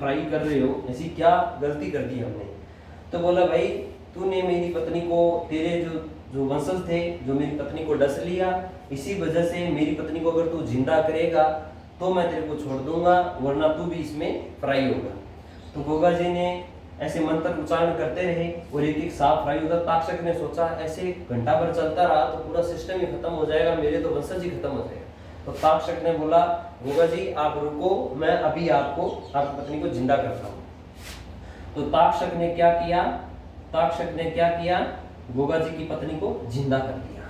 Fry कर रहे हो, ऐसी क्या गलती कर दी हमने? तो बोला भाई तूने मेरी पत्नी को, तेरे जो जो वंशज थे, जो मेरी पत्नी को डस लिया, इसी वजह से मेरी पत्नी को अगर तू जिंदा करेगा तो मैं तेरे को छोड़ दूंगा, वरना तू भी इसमें फ्राई होगा। तो गोगा जी ने ऐसे मंत्र उच्चारण करते रहे और एक एक सांप फ्राई होता। ताक्षक ने सोचा ऐसे घंटा भर चलता रहा तो पूरा सिस्टम ही खत्म हो जाएगा, मेरे तो वंशज ही खत्म हो जाएगा। तो ताक्षक ने बोला गोगा जी आप रुको, मैं अभी आपको, आपकी पत्नी को जिंदा करता हूँ। तो ताक्षक ने क्या किया? ताक्षक ने क्या किया? गोगा जी की पत्नी को जिंदा कर दिया।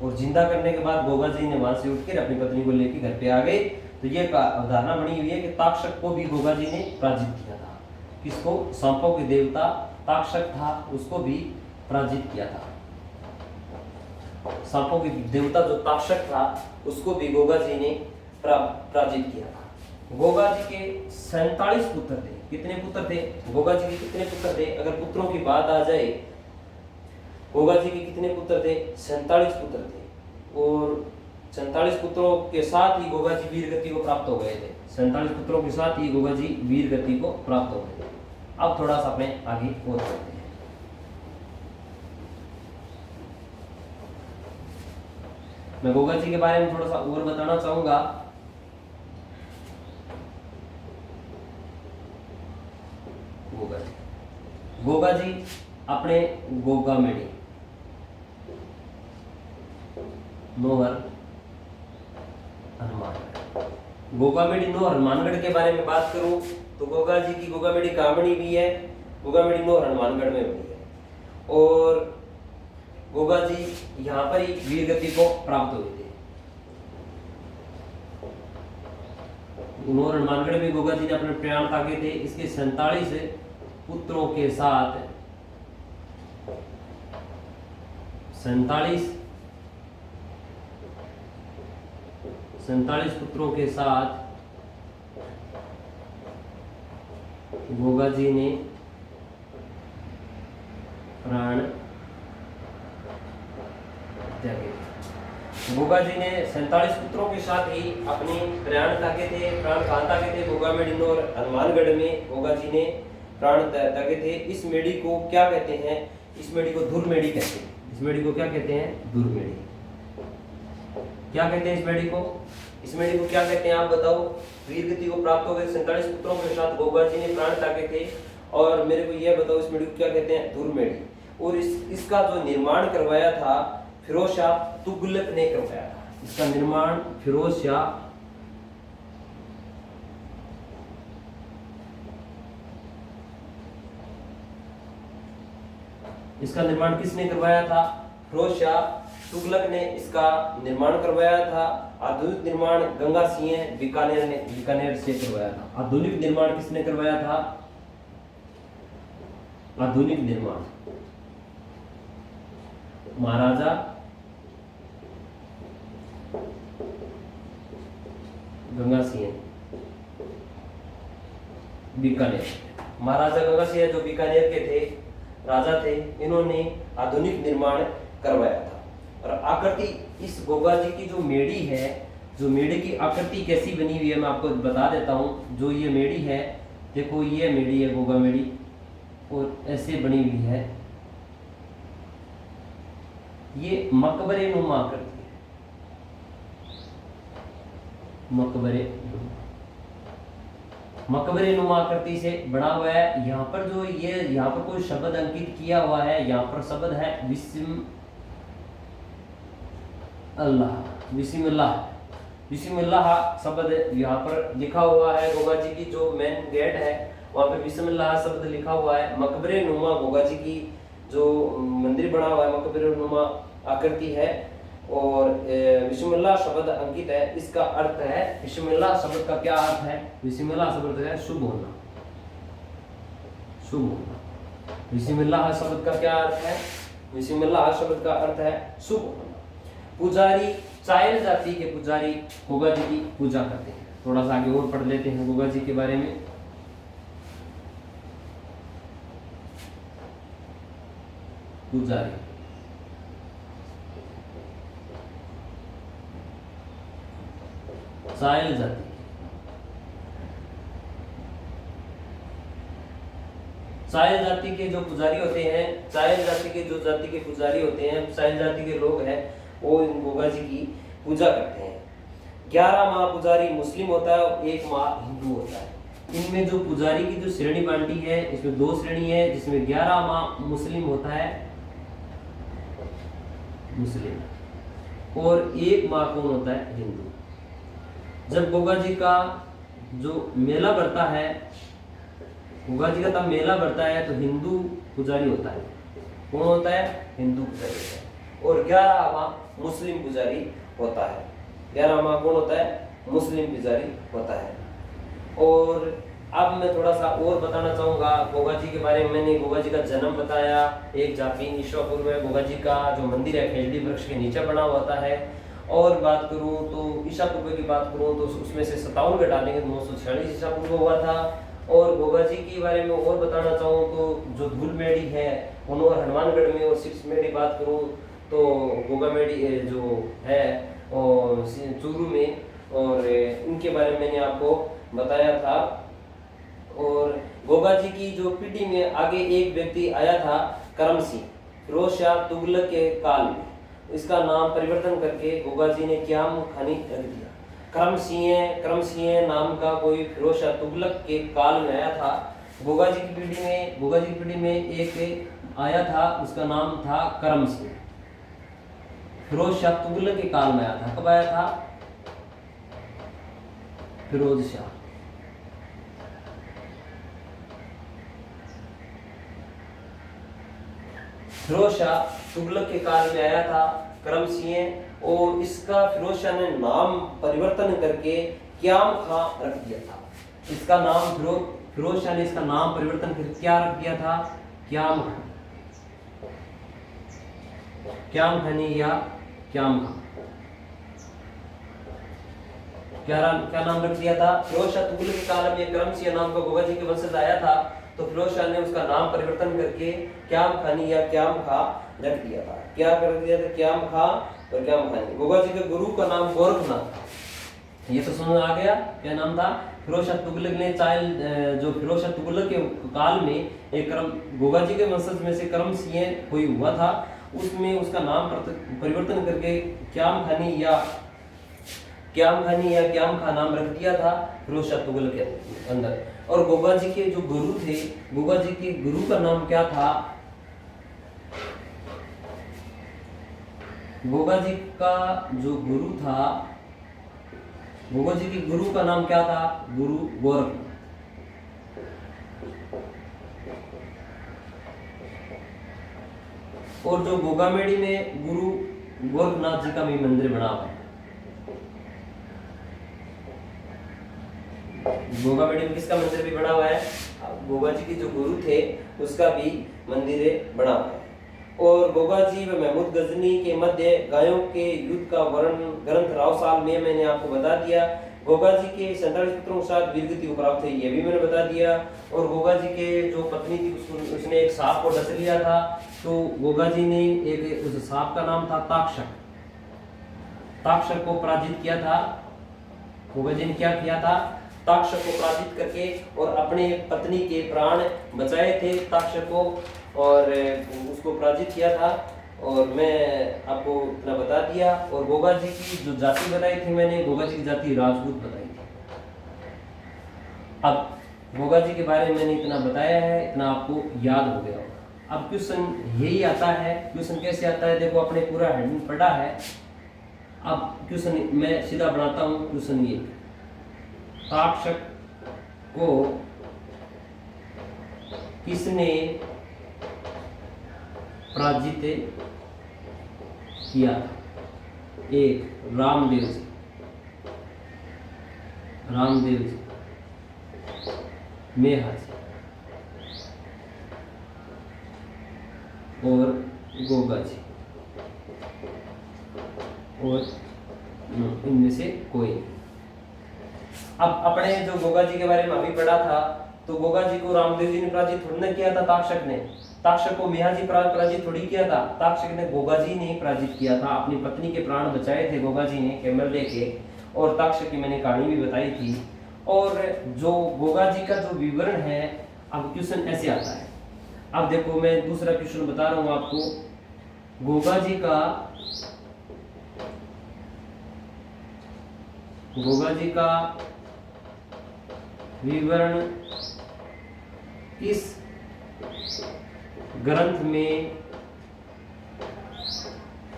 और जिंदा करने के बाद गोगा जी ने वहां से उठकर अपनी पत्नी को लेकर घर पे आ गए। तो ये अवधारणा बनी हुई है कि ताक्षक को भी गोगा जी ने पराजित किया था। किसको? सांपों के देवता ताक्षक था, उसको भी पराजित किया था। सांपों के देवता जो ताक्षक था उसको भी गोगा जी ने पराजित किया था। गोगा जी के 47 पुत्र थे। कितने पुत्र थे? गोगा जी के कितने पुत्र थे? अगर पुत्रों की बात आ जाए, गोगा जी के कितने पुत्र थे? 47 पुत्र थे। और 47 पुत्रों के साथ ही गोगा जी वीर गति को प्राप्त हो गए थे। 47 पुत्रों के साथ ही गोगा जी वीर गति को प्राप्त हो गए थे। अब थोड़ा सा अपने आगे और चलते हैं। मैं गोगा जी के बारे में थोड़ा सा और बताना चाहूंगा। गोगा जी अपने गोगा मेडी नोहर हनुमानगढ़, गोगामेडी नोहर हनुमानगढ़ के बारे में बात करूं तो गोगा जी की गोगामेडी कहाँ बनी हुई है? गोगामेडी नोहर हनुमानगढ़ में बनी है। और गोगा जी यहाँ पर ही वीर गति को प्राप्त हुए थे। नोहर हनुमानगढ़ में गोगा जी ने अपने प्राण त्यागे थे। इसके 47 पुत्रों के साथ 47 पुत्रों के साथ गोगा जी ने प्राण त्यागे। गोगा जी ने 47 पुत्रों के साथ ही अपने प्राण त्यागे थे। प्राण कहाँ त्यागे थे? गोगामेडी नोहर हनुमानगढ़ में गोगा जी ने प्राण त्यागे थे। इस मेढ़ी को क्या कहते हैं? इस मेढ़ी को धुरमेढ़ी कहते हैं। इस मेढ़ी को क्या कहते हैं? धुरमेढ़ी। क्या कहते हैं इस मेढ़ी को? इस मेढ़ी को क्या कहते हैं आप बताओ? वीर गति को प्राप्त हो गए 47 पुत्रों के साथ गोगा जी ने प्राण त्यागे थे। और मेरे को यह बताओ इस मेढ़ी को क्या कहते हैं? धुरमेढ़ी। और इसका जो निर्माण करवाया था फिरोज शाह तुगलक ने करवाया था। इसका निर्माण फिरोज शाह इसका निर्माण किसने करवाया था? फिरोज शाह तुगलक ने इसका निर्माण करवाया था। आधुनिक निर्माण गंगा सिंह बीकानेर से करवाया था। आधुनिक निर्माण किसने करवाया था? आधुनिक निर्माण महाराजा गंगा सिंह बीकानेर। महाराजा गंगा सिंह जो बीकानेर के थे, राजा थे, इन्होंने आधुनिक निर्माण करवाया था। और आकृति इस गोगा जी की जो मेढ़ी है, जो मेढ़ी की आकृति कैसी बनी हुई है मैं आपको बता देता हूँ। जो ये मेढ़ी है, देखो ये मेढ़ी है गोगा मेढ़ी, और ऐसे बनी हुई है। ये मकबरे नुमा आकृति है। मकबरे नुमा आकृति से बना हुआ है। यहाँ पर जो ये यहाँ पर कोई शब्द अंकित किया हुआ है, यहाँ पर शब्द है बिस्मिल्लाह शब्द यहाँ पर लिखा हुआ है। गोगा जी की जो मेन गेट है वहाँ पे बिस्मिल्लाह शब्द लिखा हुआ है। मकबरे नुमा गोगा जी की जो मंदिर बना हुआ है मकबरे नुमा आकृति है, और बिस्मिल्लाह शब्द अंकित है। इसका अर्थ है, बिस्मिल्लाह शब्द का क्या अर्थ है? बिस्मिल्लाह शब्द है शुभ होना, शुभ होना। बिस्मिल्लाह शब्द का क्या अर्थ है? बिस्मिल्लाह शब्द का अर्थ है शुभ होना। पुजारी चायल जाति के पुजारी गोगा जी की पूजा करते हैं। थोड़ा सा आगे और पढ़ लेते हैं गोगा जी के बारे में। पुजारी चायल जाति, चायल जाति के जो पुजारी होते हैं, चायल जाति के जो जाति के पुजारी होते हैं, चायल जाति के लोग हैं, वो इन गोगा जी की पूजा करते हैं। 11 माह पुजारी मुस्लिम होता है और 1 माह हिंदू होता है। इनमें जो पुजारी की जो श्रेणी बांटी है, इसमें 2 श्रेणी है, जिसमें 11 माह मुस्लिम होता है, मुस्लिम, और 1 माह कौन होता है, हिंदू। जब गोगा जी का जो मेला बढ़ता है, गोगा जी का तब मेला बढ़ता है, तो हिंदू पुजारी होता है। कौन होता है, हिंदू पुजारी होता है। और 11 माह मुस्लिम पुजारी होता है। 11 माह कौन होता है, मुस्लिम पुजारी होता है। और अब मैं थोड़ा सा और बताना चाहूँगा गोगा जी के बारे में। मैंने गोगा जी का जन्म बताया, एक जापीन ईश्वरपुर में गोगा जी का जो मंदिर है खेजड़ी वृक्ष के नीचे बना हुआ है। और बात करूँ तो ईसा पूर्व की बात करूँ तो उसमें से 57 घटा देंगे तो 946 ईसा पूर्व हुआ था। और गोगा जी के बारे में और बताना चाहूँ तो जो धूलमेड़ी है और हनुमानगढ़ में, और सिक्समेड़ी बात करूँ तो गोगामेड़ी जो है और चूरू में, और इनके बारे में मैंने आपको बताया था। और गोगा जी की जो पीढ़ी में आगे एक व्यक्ति आया था, करम सिंह, फिरोज शाह तुगलक के काल में। इसका नाम परिवर्तन करके गोगा जी ने क्याम खानी रख दिया। करम सिंह नाम का कोई फिरोज शाह तुगलक के काल में आया था। गोगा जी की पीढ़ी में एक आया था, उसका नाम था करम सिंह। फिरोज शाह तुगलक के काल में आया था। कब आया था, फिरोज शाह तुगलक के काल में आया था करम सिंह। और इसका फिरोज शाह ने नाम परिवर्तन करके क्याम खां रख दिया था। इसका नाम फिरोज शाह ने इसका नाम परिवर्तन करके क्या रख दिया था, क्याम खानी या क्याम खां। क्या नाम रख दिया था, फिरोज शाह तुगलक के काल में करम सिंह नाम का गोगा जी के वंशज आया था, तो फिरोज शाह ने उसका नाम परिवर्तन करके क्याम खानी या क्याम खां रख दिया था। क्या कर दिया था, क्याम खां और क्याम खानी। गोगा जी के गुरु का नाम गोरखनाथ था। ये तो समझ आ गया क्या नाम था। फिरोज शाह तुगलक ने जो फिरोज शाह तुगलक के काल में एक गोगा जी के वंशज में से करम सिंह कोई हुआ था, उसमें उसका नाम परिवर्तन करके क्याम खानी या क्याम खां नाम रख दिया था फिरोज शाह तुगलक के अंदर। और गोगा जी के जो गुरु थे, गोगा जी के गुरु का नाम क्या था, गोगा जी का जो गुरु था, गोगा जी के गुरु का नाम क्या था, गुरु गोरखनाथ। और जो गोगामेड़ी में गुरु गोरखनाथ जी का भी मंदिर बना हुआ है। गोगामेड़ी में किसका मंदिर भी बना हुआ है, गोगा जी के जो गुरु थे उसका भी मंदिर बना हुआ है। और गोगा जी व महमूद गजनी के मध्य गायों के युद्ध का वर्णन ग्रंथ रावसाल में मैंने आपको बता दिया। गोगा जी के 47 पुत्रों के साथ वीरगति को प्राप्त थे, ये भी मैंने बता दिया। और गोगा जी के जो पत्नी थी उसने एक सांप को डस लिया था, तो गोगा जी ने एक उस सांप का नाम था ताक्षक को पराजित किया था। गोगा जी ने क्या किया था, ताक्षक को पराजित करके और अपने पत्नी के प्राण बचाए थे ताक्षक को, और उसको पराजित किया था। और मैं आपको इतना बता दिया। और गोगा जी की जो जाति बताई थी मैंने, गोगा जी की जाति राजपूत बताई थी। अब गोगा जी के बारे में मैंने इतना बताया है, इतना आपको याद हो गया होगा। अब क्वेश्चन यही आता है। क्वेश्चन कैसे आता है, देखो अपने पूरा हेडिंग पढ़ा है। अब क्वेश्चन मैं सीधा बनाता हूँ। क्वेश्चन ये, ताक्षक को किसने पराजित किया? एक रामदेव जी, मेहा जी और गोगा जी, और इनमें से कोई। अब अपने जो गोगा जी के बारे में अभी पढ़ा था, तो गोगा जी को रामदेव जी ने पराजित थोड़ी ना किया था, ताक्षक ने। ताक्षक को मेहा जी पराजित थोड़ी किया था, ताक्षक ने गोगा जी ने पराजित किया था। अपनी पत्नी के प्राण बचाए थे गोगा जी ने कैमल लेके, और ताक्षक की मैंने कहानी भी बताई थी। और जो गोगा जी का जो विवरण है, अब क्वेश्चन ऐसे आता है, अब देखो मैं दूसरा क्वेश्चन बता रहा हूं आपको। गोगा जी का विवरण किस ग्रंथ में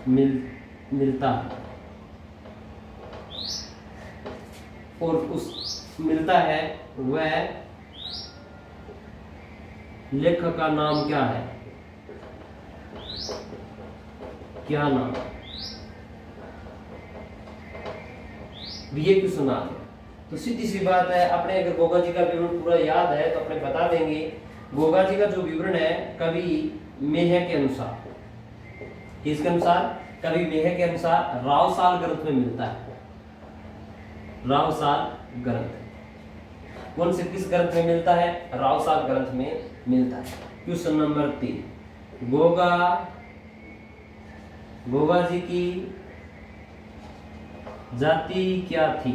मिलता है, और उस मिलता है वह लेखक का नाम क्या है, क्या नाम? ये क्वेश्चन आ गया तो सीधी सी बात है, अपने अगर गोगा जी का विवरण पूरा याद है तो अपने बता देंगे। गोगा जी का जो विवरण है कवि मेह के अनुसार, किसके अनुसार? कवि मेह के अनुसार रावसाल ग्रंथ में मिलता है। रावसाल ग्रंथ कौन से किस ग्रंथ में मिलता है? रावसाल ग्रंथ में मिलता है। क्वेश्चन नंबर 3, गोगा जी की जाति क्या थी?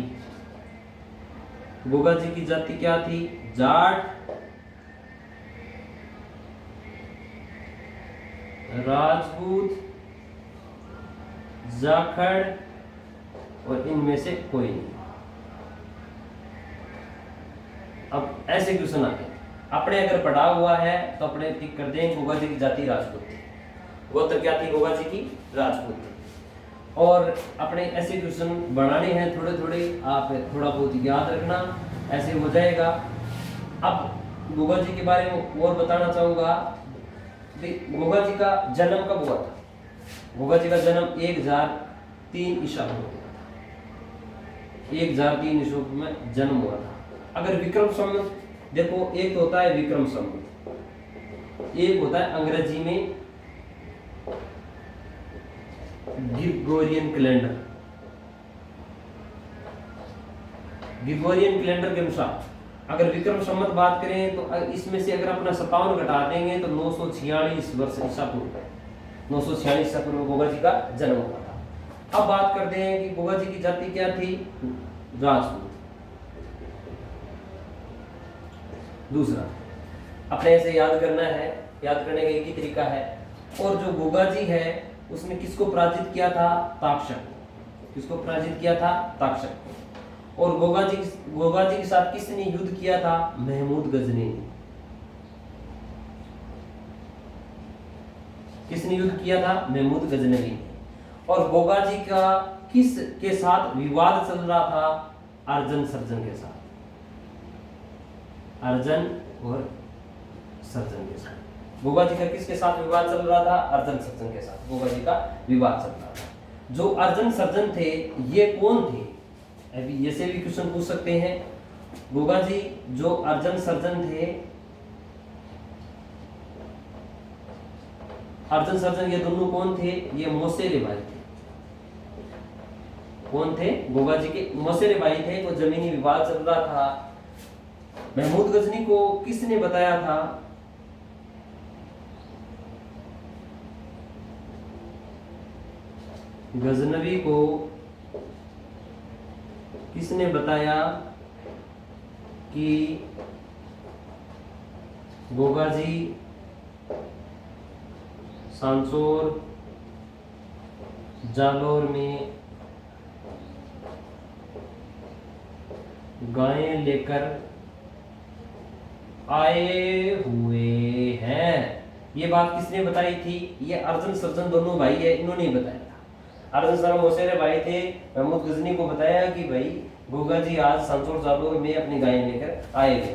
गोगा जी की जाति क्या थी? जाट, राजपूत, जाखड़ और इनमें से कोई नहीं। अब ऐसे क्वेश्चन आते हैं, अपने अगर पढ़ा हुआ है तो अपने टिक कर दें गोगा जी की जाति राजपूत थी। गोत्र क्या थी गोगा जी की? राजपूत थी। और अपने ऐसे क्वेश्चन बनाने हैं थोड़े थोड़े, आप थोड़ा बहुत याद रखना, ऐसे हो जाएगा। अब गोगा जी के बारे में और बताना चाहूंगा। गोगा जी का जन्म कब हुआ था? गोगा जी का जन्म 1003 ईसा में हुआ था। 1003 ईसा में जन्म हुआ था। अगर विक्रम संवत देखो, एक तो होता है विक्रम संवत, एक होता है अंग्रेजी में ग्रिगोरियन कैलेंडर। ग्रिगोरियन कैलेंडर के अनुसार अगर विक्रम संवत बात करें तो इसमें से अगर अपना 57 घटा देंगे तो 946 वर्ष ईसा पूर्व, 946 ईसा पूर्व गोगा जी का जन्म हुआ था। अब बात करते हैं कि गोगा जी की जाति क्या थी? राजपूत। दूसरा अपने ऐसे याद करना है, याद करने का एक ही तरीका है। और जो गोगा जी है उसने किसको पराजित किया था? ताक्षक को। किसको पराजित किया था? ताक्षक को। और गोगा जी के साथ किसने युद्ध किया था? महमूद गजनी ने। किसने युद्ध किया था? महमूद गजनवी ने। और गोगा जी का किस के साथ विवाद चल रहा था? अर्जन सर्जन के साथ। अर्जन और सर्जन के साथ गोगा जी का किसके साथ विवाद चल रहा था? अर्जन सर्जन के साथ गोगा जी का विवाद चल रहा था। जो अर्जन सर्जन थे ये कौन थे? अभी ऐसे भी क्वेश्चन पूछ सकते हैं। गोगा जी जो अर्जन सर्जन थे, अर्जन सर्जन ये दोनों कौन थे? ये मौसेरे भाई थे। कौन थे? गोगा जी के मौसेरे भाई थे। तो जमीनी विवाद चल रहा था। महमूद गजनी को किसने बताया था? गजनवी को किसने बताया कि गोगा जी सांसोर जालोर में गायें लेकर आए हुए हैं? ये बात किसने बताई थी? ये अर्जन सर्जन दोनों भाई है, इन्होंने ही बताया था। अर्जन सर्जन मौसेरे भाई थे। महमूद गजनी को बताया कि भाई गोगा जी आज सांसोर जालोर में अपनी गायें लेकर आए थे।